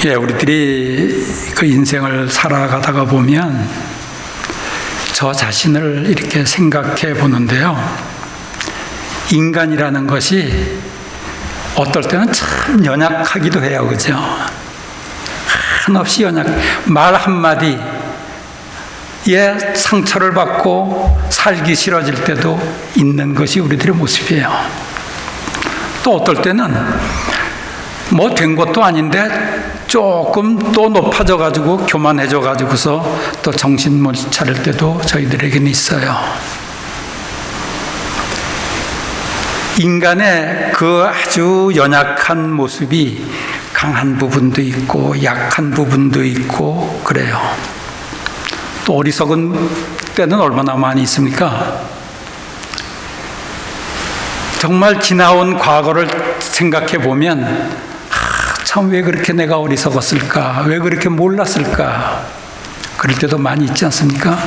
우리들이 그 인생을 살아가다가 보면 저 자신을 이렇게 생각해 보는데요. 인간이라는 것이 어떨 때는 참 연약하기도 해요. 그죠? 한없이 말 한마디에 상처를 받고 살기 싫어질 때도 있는 것이 우리들의 모습이에요. 또 어떨 때는 뭐 된 것도 아닌데 조금 또 높아져 가지고 교만해져 가지고서 또 정신 못 차릴 때도 저희들에게는 있어요. 인간의 그 아주 연약한 모습이 강한 부분도 있고 약한 부분도 있고 그래요. 또 어리석은 때는 얼마나 많이 있습니까? 정말 지나온 과거를 생각해 보면 참 왜 그렇게 내가 어리석었을까? 왜 그렇게 몰랐을까? 그럴 때도 많이 있지 않습니까?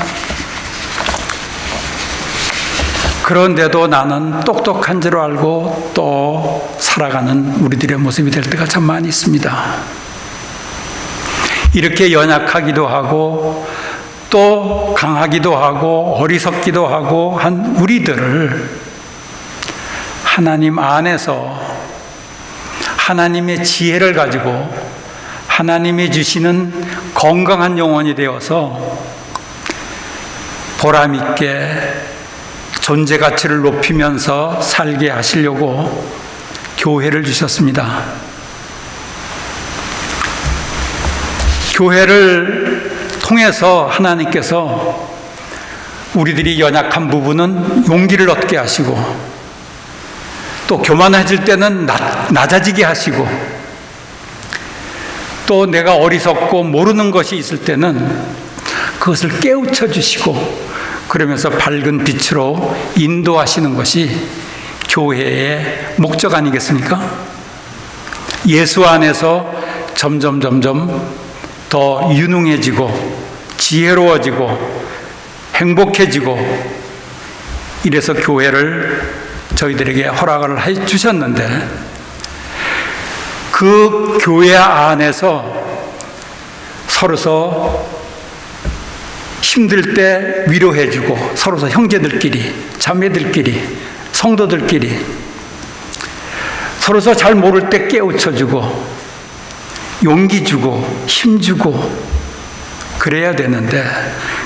그런데도 나는 똑똑한 줄 알고 또 살아가는 우리들의 모습이 될 때가 참 많이 있습니다. 이렇게 연약하기도 하고 또 강하기도 하고 어리석기도 하고 한 우리들을 하나님 안에서 하나님의 지혜를 가지고 하나님이 주시는 건강한 영혼이 되어서 보람 있게 존재 가치를 높이면서 살게 하시려고 교회를 주셨습니다. 교회를 통해서 하나님께서 우리들이 연약한 부분은 용기를 얻게 하시고 또 교만해질 때는 낮아지게 하시고 또 내가 어리석고 모르는 것이 있을 때는 그것을 깨우쳐 주시고 그러면서 밝은 빛으로 인도하시는 것이 교회의 목적 아니겠습니까? 예수 안에서 점점 더 유능해지고 지혜로워지고 행복해지고 이래서 교회를 저희들에게 허락을 해 주셨는데 그 교회 안에서 서로서 힘들 때 위로해주고 서로서 형제들끼리 자매들끼리 성도들끼리 서로서 잘 모를 때 깨우쳐주고 용기 주고 힘주고 그래야 되는데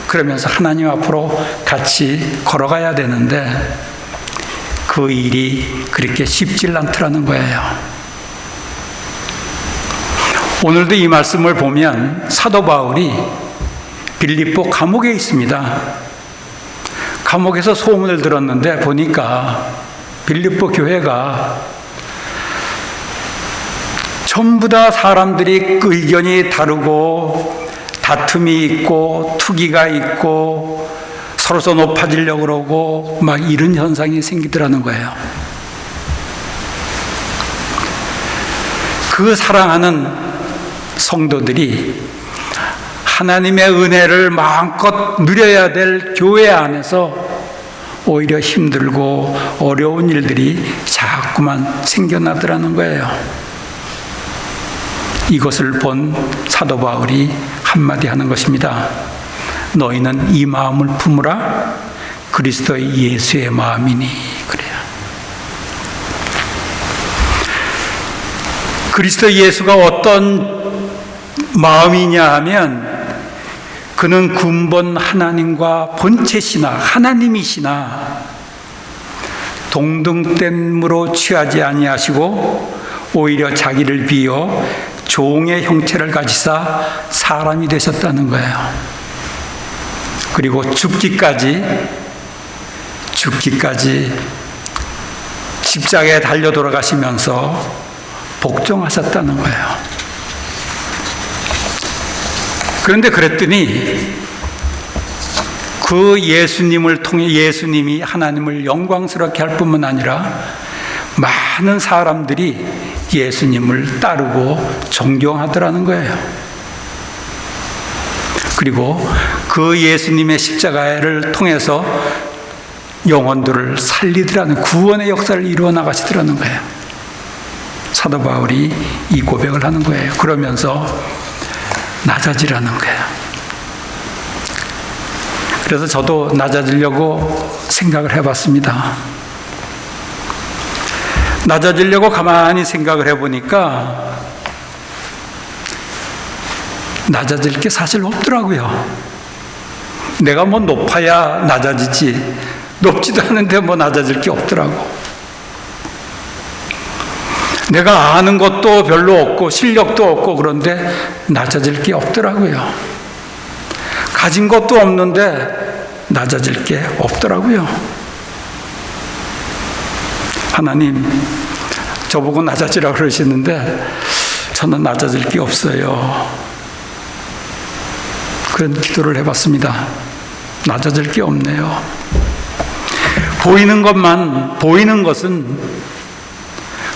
그러면서 하나님 앞으로 같이 걸어가야 되는데 그 일이 그렇게 쉽질 않더라는 거예요. 오늘도 이 말씀을 보면 사도 바울이 빌립보 감옥에 있습니다. 감옥에서 소문을 들었는데 보니까 빌립보 교회가 전부 다 사람들이 의견이 다르고 다툼이 있고 투기가 있고 서로서 높아지려고 그러고 막 이런 현상이 생기더라는 거예요. 그 사랑하는 성도들이 하나님의 은혜를 마음껏 누려야 될 교회 안에서 오히려 힘들고 어려운 일들이 자꾸만 생겨나더라는 거예요. 이것을 본 사도 바울이 한마디 하는 것입니다. 너희는 이 마음을 품으라. 그리스도 예수의 마음이니. 그래요. 그리스도 예수가 어떤 마음이냐 하면 그는 근본 하나님과 본체시나 하나님이시나 동등됨으로 취하지 아니하시고 오히려 자기를 비워 종의 형체를 가지사 사람이 되셨다는 거예요. 그리고 죽기까지 십자가에 달려 돌아가시면서 복종하셨다는 거예요. 그런데 그랬더니 그 예수님을 통해 예수님이 하나님을 영광스럽게 할 뿐만 아니라 많은 사람들이 예수님을 따르고 존경하더라는 거예요. 그리고 그 예수님의 십자가를 통해서 영혼들을 살리더라는 구원의 역사를 이루어 나가시더라는 거예요. 사도 바울이 이 고백을 하는 거예요. 그러면서 낮아지라는 거예요. 그래서 저도 낮아지려고 생각을 해봤습니다. 낮아지려고 가만히 생각을 해보니까 낮아질 게 사실 없더라고요. 내가 뭐 높아야 낮아지지, 높지도 않은데 뭐 낮아질 게 없더라고. 내가 아는 것도 별로 없고 실력도 없고 그런데 낮아질 게 없더라고요. 가진 것도 없는데 낮아질 게 없더라고요. 하나님, 저보고 낮아지라고 그러시는데 저는 낮아질 게 없어요. 그런 기도를 해봤습니다. 낮아질 게 없네요. 보이는 것은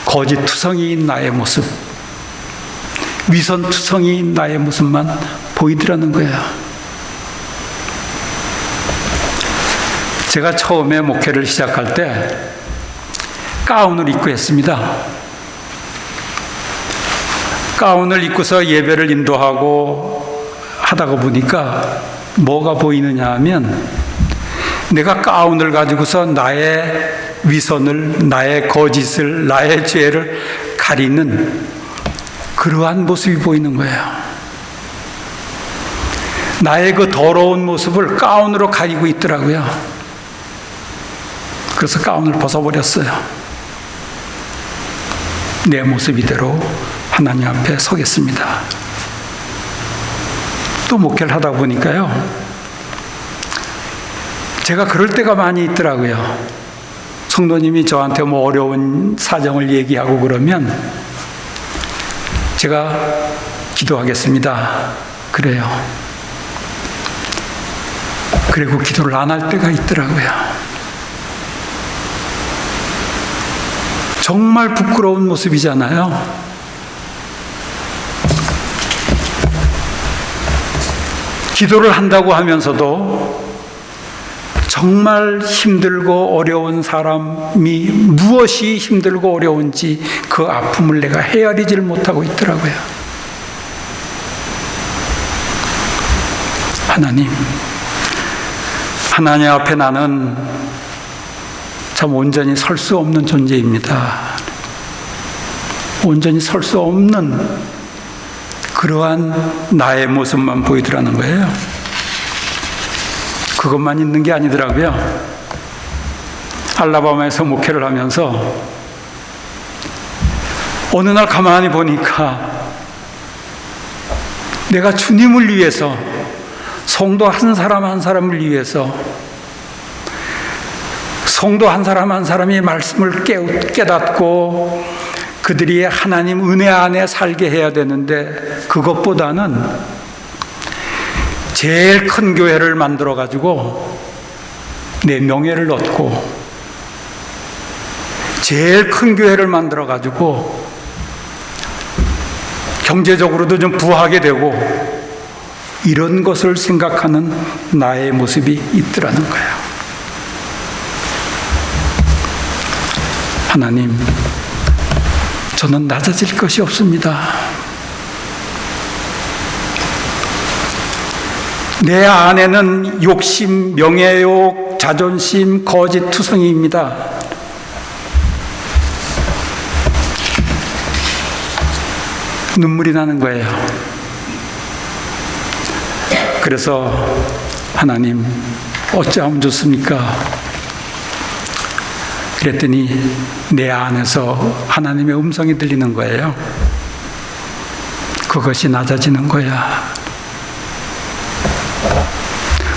거짓투성이인 나의 모습, 위선투성이인 나의 모습만 보이더라는 거예요. 제가 처음에 목회를 시작할 때 가운을 입고 했습니다. 가운을 입고서 예배를 인도하고 하다가 보니까 뭐가 보이느냐 하면 내가 가운을 가지고서 나의 위선을, 나의 거짓을, 나의 죄를 가리는 그러한 모습이 보이는 거예요. 나의 그 더러운 모습을 가운으로 가리고 있더라고요. 그래서 가운을 벗어버렸어요. 내 모습 이대로 하나님 앞에 서겠습니다. 또 목회를 하다 보니까요, 제가 그럴 때가 많이 있더라고요. 성도님이 저한테 뭐 어려운 사정을 얘기하고 그러면 제가 기도하겠습니다. 그래요. 그리고 기도를 안 할 때가 있더라고요. 정말 부끄러운 모습이잖아요. 기도를 한다고 하면서도 정말 힘들고 어려운 사람이 무엇이 힘들고 어려운지 그 아픔을 내가 헤아리질 못하고 있더라고요. 하나님 앞에 나는 참 온전히 설 수 없는 존재입니다. 온전히 설 수 없는 그러한 나의 모습만 보이더라는 거예요. 그것만 있는 게 아니더라고요. 알라바마에서 목회를 하면서 어느 날 가만히 보니까 내가 주님을 위해서, 성도 한 사람 한 사람을 위해서, 성도 한 사람 한 사람이 말씀을 깨닫고 그들이 하나님 은혜 안에 살게 해야 되는데, 그것보다는 제일 큰 교회를 만들어 가지고 내 명예를 얻고, 제일 큰 교회를 만들어 가지고 경제적으로도 좀 부하게 되고, 이런 것을 생각하는 나의 모습이 있더라는 거예요. 하나님, 저는 낮아질 것이 없습니다. 내 안에는 욕심, 명예욕, 자존심, 거짓투성이입니다. 눈물이 나는 거예요. 그래서 하나님, 어찌하면 좋습니까? 그랬더니 내 안에서 하나님의 음성이 들리는 거예요. 그것이 낮아지는 거야.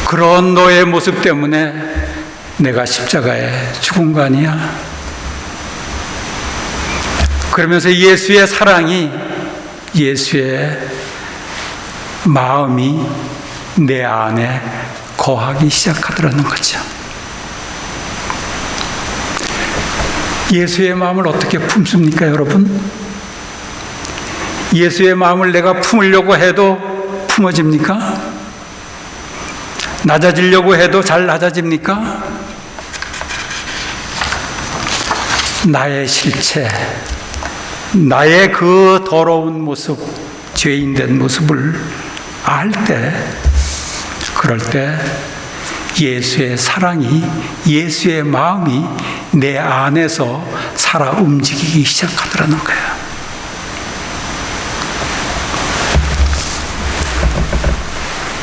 그런 너의 모습 때문에 내가 십자가에 죽은 거 아니야? 그러면서 예수의 사랑이, 예수의 마음이 내 안에 거하기 시작하더라는 거죠. 예수의 마음을 어떻게 품습니까, 여러분? 예수의 마음을 내가 품으려고 해도 품어집니까? 낮아지려고 해도 잘 낮아집니까? 나의 실체, 나의 그 더러운 모습, 죄인된 모습을 알 때, 그럴 때 예수의 사랑이, 예수의 마음이 내 안에서 살아 움직이기 시작하더라는 거예요.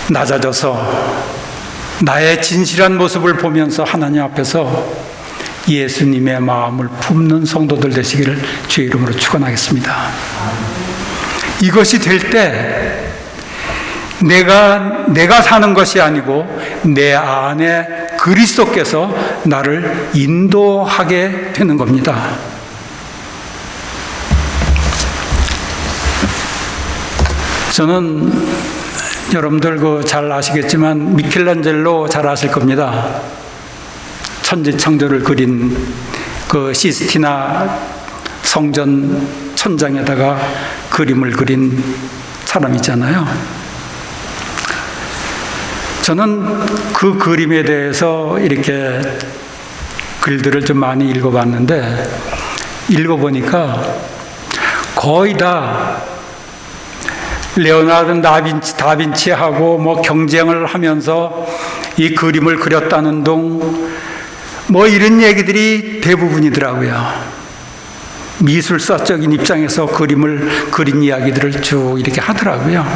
낮아져서 나의 진실한 모습을 보면서 하나님 앞에서 예수님의 마음을 품는 성도들 되시기를 주의 이름으로 축원하겠습니다. 이것이 될 때 내가 사는 것이 아니고 내 안에 그리스도께서 나를 인도하게 되는 겁니다. 저는 여러분들 잘 아시겠지만 미켈란젤로 잘 아실 겁니다. 천지창조를 그린 그 시스티나 성전 천장에다가 그림을 그린 사람이잖아요. 저는 그 그림에 대해서 이렇게 글들을 좀 많이 읽어봤는데, 읽어보니까 거의 다 레오나르도 다빈치하고 뭐 경쟁을 하면서 이 그림을 그렸다는 둥, 뭐 이런 얘기들이 대부분이더라고요. 미술사적인 입장에서 그림을 그린 이야기들을 쭉 이렇게 하더라고요.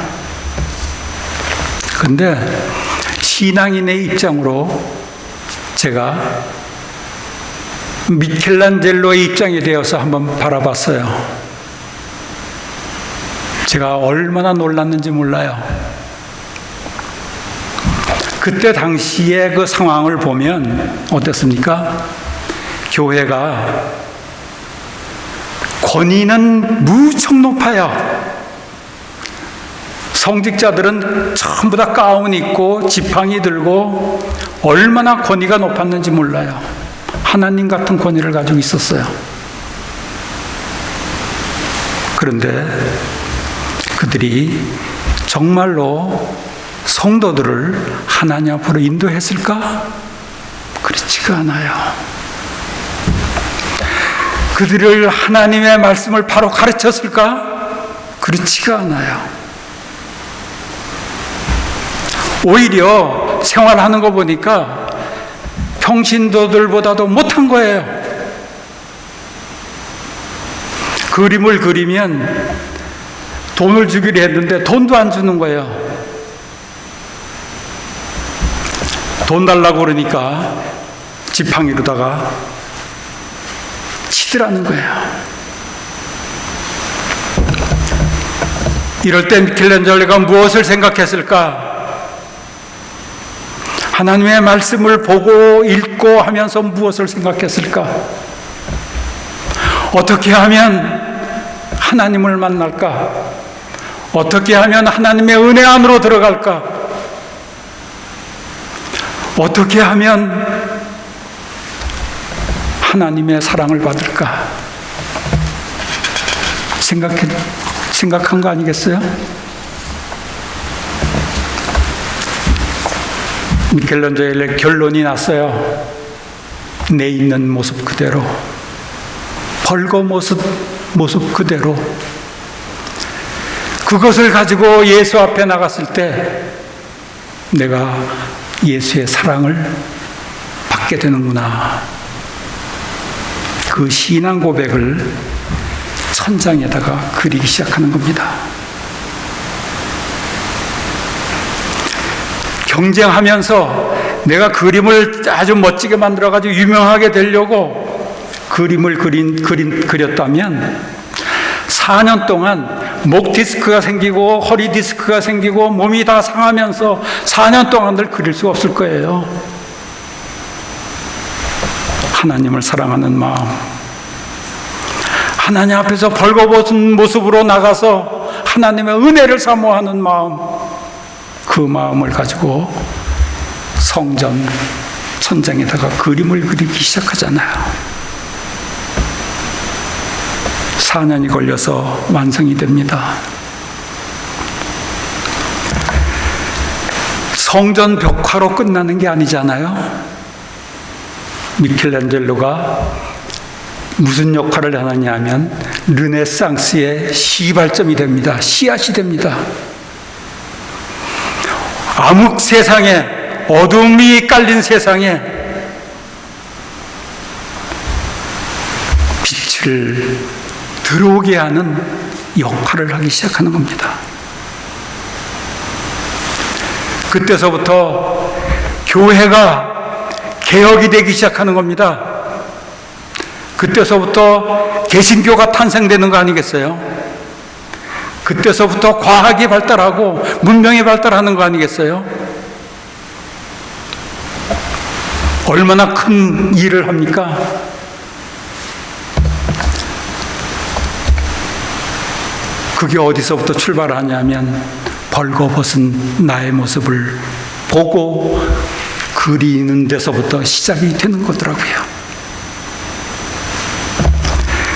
근데 신앙인의 입장으로 제가 미켈란젤로의 입장이 되어서 한번 바라봤어요. 제가 얼마나 놀랐는지 몰라요. 그때 당시의 그 상황을 보면 어땠습니까? 교회가 권위는 무척 높아요. 성직자들은 전부 다 가운 입고 지팡이 들고 얼마나 권위가 높았는지 몰라요. 하나님 같은 권위를 가지고 있었어요. 그런데 그들이 정말로 성도들을 하나님 앞으로 인도했을까? 그렇지가 않아요. 그들을 하나님의 말씀을 바로 가르쳤을까? 그렇지가 않아요. 오히려 생활하는 거 보니까 평신도들보다도 못한 거예요. 그림을 그리면 돈을 주기로 했는데 돈도 안 주는 거예요. 돈 달라고 그러니까 지팡이로다가 치더라는 거예요. 이럴 때 미켈란젤로가 무엇을 생각했을까? 하나님의 말씀을 보고 읽고 하면서 무엇을 생각했을까? 어떻게 하면 하나님을 만날까? 어떻게 하면 하나님의 은혜 안으로 들어갈까? 어떻게 하면 하나님의 사랑을 받을까? 생각한 거 아니겠어요? 미켈란젤로의 결론이 났어요. 내 있는 모습 그대로, 벌거 모습 그대로, 그것을 가지고 예수 앞에 나갔을 때 내가 예수의 사랑을 받게 되는구나. 그 신앙 고백을 천장에다가 그리기 시작하는 겁니다. 경쟁하면서 내가 그림을 아주 멋지게 만들어가지고 유명하게 되려고 그림을 그렸다면 4년 동안 목 디스크가 생기고 허리 디스크가 생기고 몸이 다 상하면서 4년 동안 늘 그릴 수 없을 거예요. 하나님을 사랑하는 마음, 하나님 앞에서 벌거벗은 모습으로 나가서 하나님의 은혜를 사모하는 마음, 그 마음을 가지고 성전 천장에다가 그림을 그리기 시작하잖아요. 4년이 걸려서 완성이 됩니다. 성전 벽화로 끝나는 게 아니잖아요. 미켈란젤로가 무슨 역할을 하느냐 하면 르네상스의 시발점이 됩니다. 씨앗이 됩니다. 암흑 세상에, 어둠이 깔린 세상에 빛을 들어오게 하는 역할을 하기 시작하는 겁니다. 그때서부터 교회가 개혁이 되기 시작하는 겁니다. 그때서부터 개신교가 탄생되는 거 아니겠어요? 그때서부터 과학이 발달하고 문명이 발달하는 거 아니겠어요? 얼마나 큰 일을 합니까? 그게 어디서부터 출발하냐면 벌거벗은 나의 모습을 보고 그리는 데서부터 시작이 되는 거더라고요.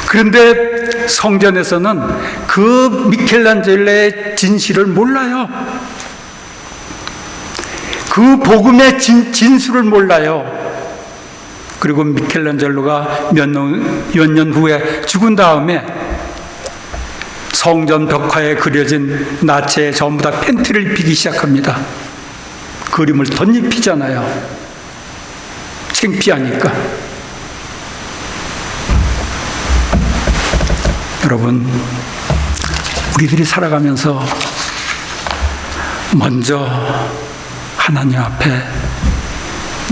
그런데 성전에서는 그 미켈란젤로의 진실을 몰라요. 그 복음의 진수를 몰라요. 그리고 미켈란젤로가 몇 년 후에 죽은 다음에 성전 벽화에 그려진 나체에 전부 다 팬티를 입히기 시작합니다. 그림을 덧입히잖아요. 창피하니까. 여러분, 우리들이 살아가면서 먼저 하나님 앞에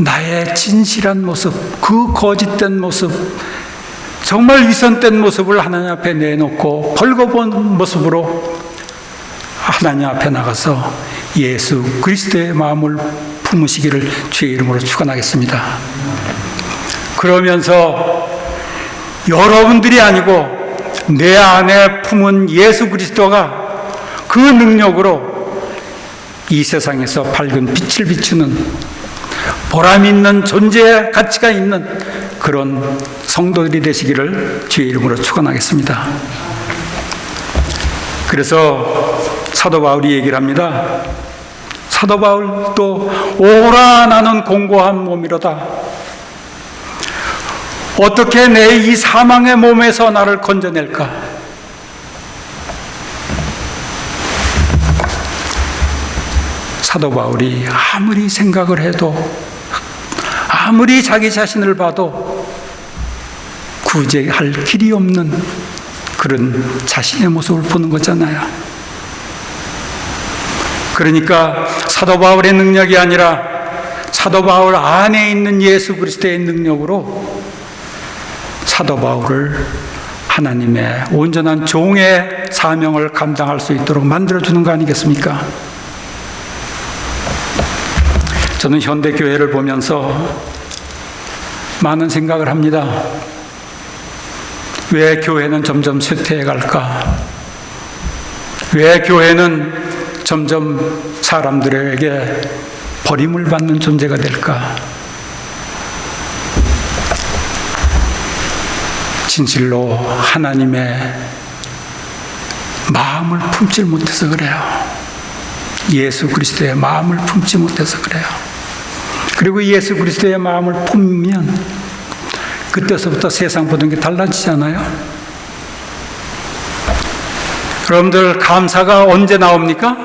나의 진실한 모습, 그 거짓된 모습, 정말 위선된 모습을 하나님 앞에 내놓고 벌거벗은 모습으로 하나님 앞에 나가서 예수 그리스도의 마음을 품으시기를 주의 이름으로 축원하겠습니다. 그러면서 여러분들이 아니고 내 안에 품은 예수 그리스도가 그 능력으로 이 세상에서 밝은 빛을 비추는 보람 있는 존재의 가치가 있는 그런 성도들이 되시기를 주의 이름으로 축원하겠습니다. 그래서 사도 바울이 얘기를 합니다. 사도 바울도 오라 나는 공고한 몸이로다. 어떻게 내 이 사망의 몸에서 나를 건져낼까? 사도 바울이 아무리 생각을 해도, 아무리 자기 자신을 봐도 구제할 길이 없는 그런 자신의 모습을 보는 거잖아요. 그러니까 사도 바울의 능력이 아니라 사도 바울 안에 있는 예수 그리스도의 능력으로 사도 바울을 하나님의 온전한 종의 사명을 감당할 수 있도록 만들어주는 거 아니겠습니까? 저는 현대교회를 보면서 많은 생각을 합니다. 왜 교회는 점점 쇠퇴해 갈까? 왜 교회는 점점 사람들에게 버림을 받는 존재가 될까? 진실로 하나님의 마음을 품지 못해서 그래요. 예수 그리스도의 마음을 품지 못해서 그래요. 그리고 예수 그리스도의 마음을 품으면 그때서부터 세상 보던 게 달라지잖아요. 여러분들 감사가 언제 나옵니까?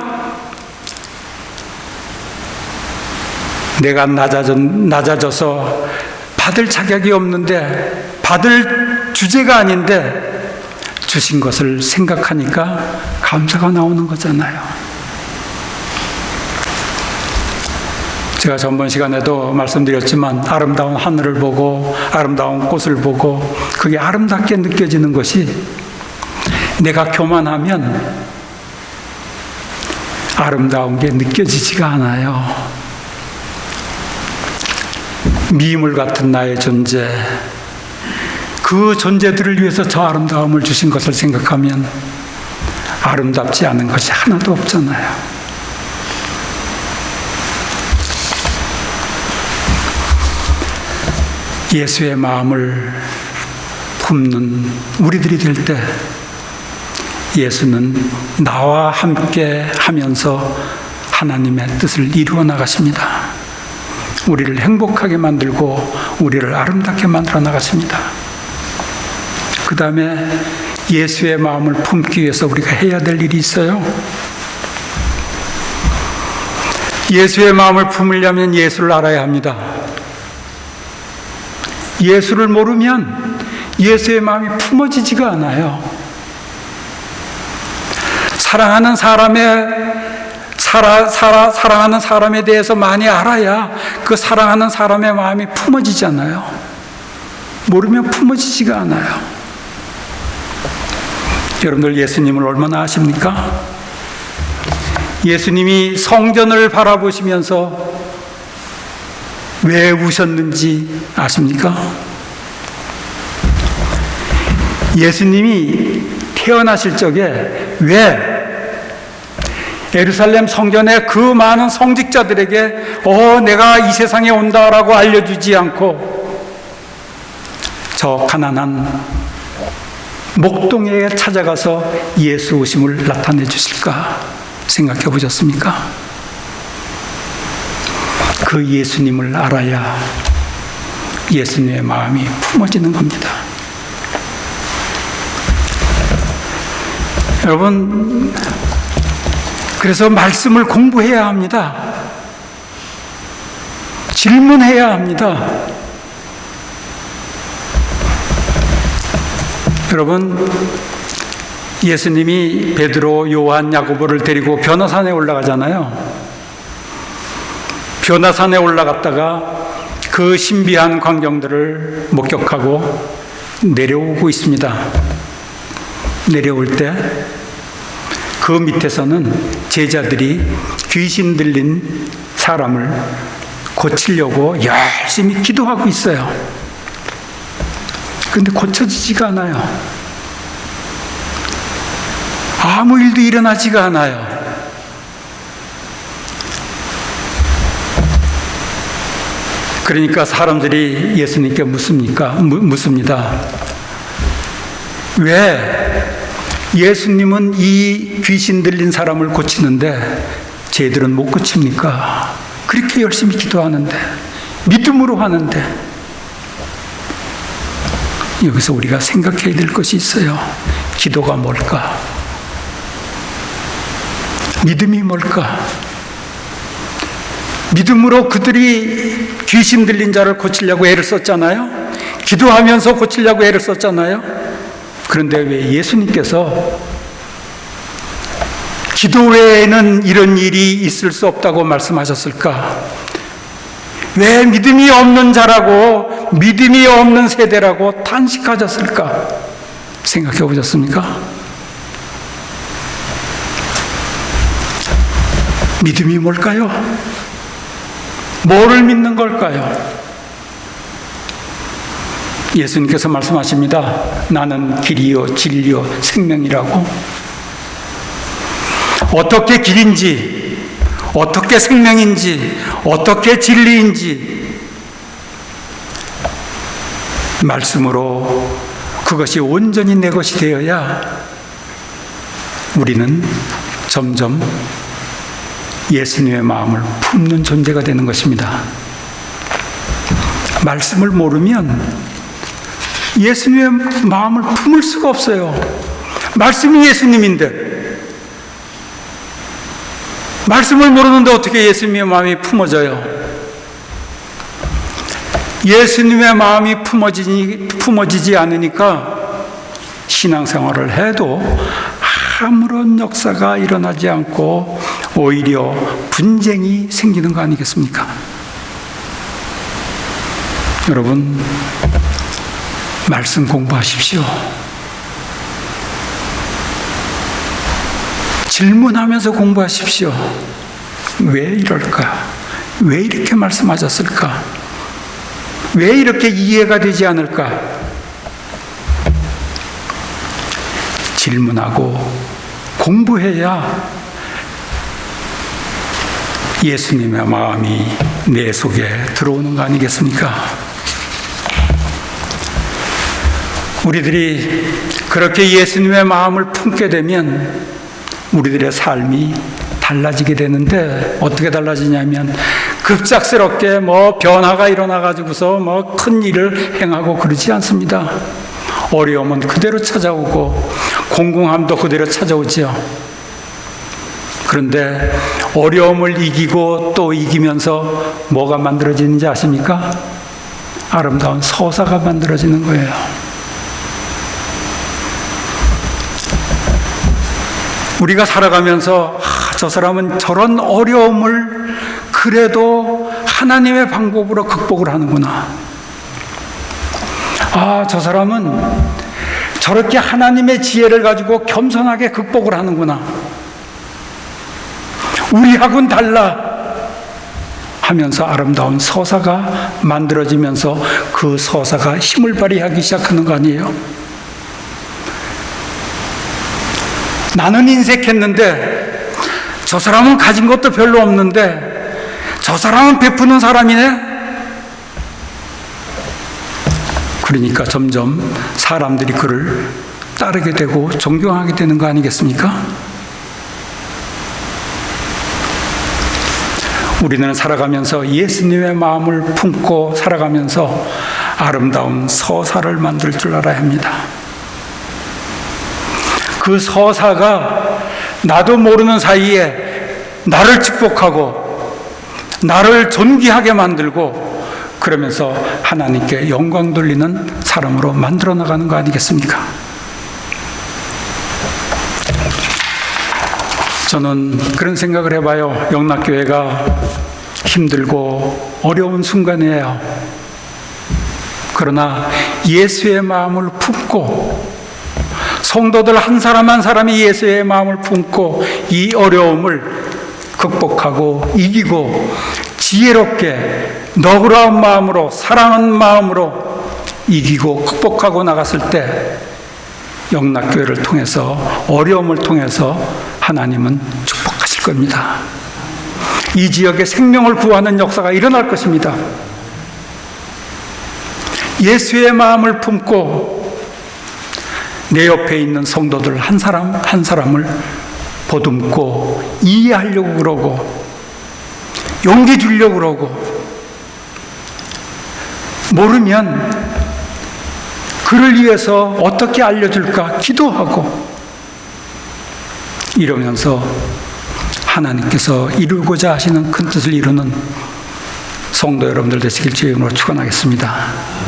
내가 낮아져서 받을 자격이 없는데, 받을 주제가 아닌데 주신 것을 생각하니까 감사가 나오는 거잖아요. 제가 전번 시간에도 말씀드렸지만 아름다운 하늘을 보고 아름다운 꽃을 보고 그게 아름답게 느껴지는 것이 내가 교만하면 아름다운 게 느껴지지가 않아요. 미물 같은 나의 존재, 그 존재들을 위해서 저 아름다움을 주신 것을 생각하면 아름답지 않은 것이 하나도 없잖아요. 예수의 마음을 품는 우리들이 될 때 예수는 나와 함께 하면서 하나님의 뜻을 이루어 나가십니다. 우리를 행복하게 만들고 우리를 아름답게 만들어 나가십니다. 그 다음에 예수의 마음을 품기 위해서 우리가 해야 될 일이 있어요. 예수의 마음을 품으려면 예수를 알아야 합니다. 예수를 모르면 예수의 마음이 품어지지가 않아요. 사랑하는 사람에 대해서 많이 알아야 그 사랑하는 사람의 마음이 품어지잖아요. 모르면 품어지지가 않아요. 여러분들 예수님을 얼마나 아십니까? 예수님이 성전을 바라보시면서 왜 우셨는지 아십니까? 예수님이 태어나실 적에 왜 예루살렘 성전에 그 많은 성직자들에게 내가 이 세상에 온다라고 알려주지 않고 저 가난한 목동에 찾아가서 예수 오심을 나타내 주실까 생각해 보셨습니까? 그 예수님을 알아야 예수님의 마음이 품어지는 겁니다. 여러분, 그래서 말씀을 공부해야 합니다. 질문해야 합니다. 여러분, 예수님이 베드로, 요한, 야고보를 데리고 변화산에 올라가잖아요. 변화산에 올라갔다가 그 신비한 광경들을 목격하고 내려오고 있습니다. 내려올 때 그 밑에서는 제자들이 귀신 들린 사람을 고치려고 열심히 기도하고 있어요. 그런데 고쳐지지가 않아요. 아무 일도 일어나지가 않아요. 그러니까 사람들이 예수님께 묻습니다. 왜 예수님은 이 귀신 들린 사람을 고치는데 쟤들은 못 고칩니까? 그렇게 열심히 기도하는데, 믿음으로 하는데. 여기서 우리가 생각해야 될 것이 있어요. 기도가 뭘까? 믿음이 뭘까? 믿음으로 그들이 귀신 들린 자를 고치려고 애를 썼잖아요. 기도하면서 고치려고 애를 썼잖아요. 그런데 왜 예수님께서 기도 외에는 이런 일이 있을 수 없다고 말씀하셨을까? 왜 믿음이 없는 자라고, 믿음이 없는 세대라고 탄식하셨을까? 생각해 보셨습니까? 믿음이 뭘까요? 뭐를 믿는 걸까요? 예수님께서 말씀하십니다. 나는 길이요 진리요 생명이라고. 어떻게 길인지, 어떻게 생명인지, 어떻게 진리인지 말씀으로 그것이 온전히 내 것이 되어야 우리는 점점 예수님의 마음을 품는 존재가 되는 것입니다. 말씀을 모르면 예수님의 마음을 품을 수가 없어요. 말씀이 예수님인데, 말씀을 모르는데 어떻게 예수님의 마음이 품어져요? 예수님의 마음이 품어지지 않으니까 신앙생활을 해도 아무런 역사가 일어나지 않고 오히려 분쟁이 생기는 거 아니겠습니까? 여러분, 말씀 공부하십시오. 질문하면서 공부하십시오. 왜 이럴까? 왜 이렇게 말씀하셨을까? 왜 이렇게 이해가 되지 않을까? 질문하고 공부해야 예수님의 마음이 내 속에 들어오는 거 아니겠습니까? 우리들이 그렇게 예수님의 마음을 품게 되면 우리들의 삶이 달라지게 되는데, 어떻게 달라지냐면 급작스럽게 변화가 일어나가지고서 큰 일을 행하고 그러지 않습니다. 어려움은 그대로 찾아오고 공공함도 그대로 찾아오지요. 그런데 어려움을 이기고 또 이기면서 뭐가 만들어지는지 아십니까? 아름다운 서사가 만들어지는 거예요. 우리가 살아가면서 저 사람은 저런 어려움을 그래도 하나님의 방법으로 극복을 하는구나. 저 사람은 저렇게 하나님의 지혜를 가지고 겸손하게 극복을 하는구나. 우리하고는 달라 하면서 아름다운 서사가 만들어지면서 그 서사가 힘을 발휘하기 시작하는 거 아니에요? 나는 인색했는데 저 사람은 가진 것도 별로 없는데 저 사람은 베푸는 사람이네. 그러니까 점점 사람들이 그를 따르게 되고 존경하게 되는 거 아니겠습니까? 우리는 살아가면서 예수님의 마음을 품고 살아가면서 아름다운 서사를 만들 줄 알아야 합니다. 그 서사가 나도 모르는 사이에 나를 축복하고 나를 존귀하게 만들고 그러면서 하나님께 영광 돌리는 사람으로 만들어 나가는 거 아니겠습니까? 저는 그런 생각을 해봐요. 영락교회가 힘들고 어려운 순간이에요. 그러나 예수의 마음을 품고 성도들 한 사람 한 사람이 예수의 마음을 품고 이 어려움을 극복하고 이기고 지혜롭게 너그러운 마음으로 사랑하는 마음으로 이기고 극복하고 나갔을 때 영락교회를 통해서 어려움을 통해서 하나님은 축복하실 겁니다. 이 지역에 생명을 구하는 역사가 일어날 것입니다. 예수의 마음을 품고 내 옆에 있는 성도들 한 사람 한 사람을 보듬고 이해하려고 그러고 용기 주려고 그러고 모르면 그를 위해서 어떻게 알려줄까 기도하고 이러면서 하나님께서 이루고자 하시는 큰 뜻을 이루는 성도 여러분들 되시길 주의 이름으로 축원하겠습니다.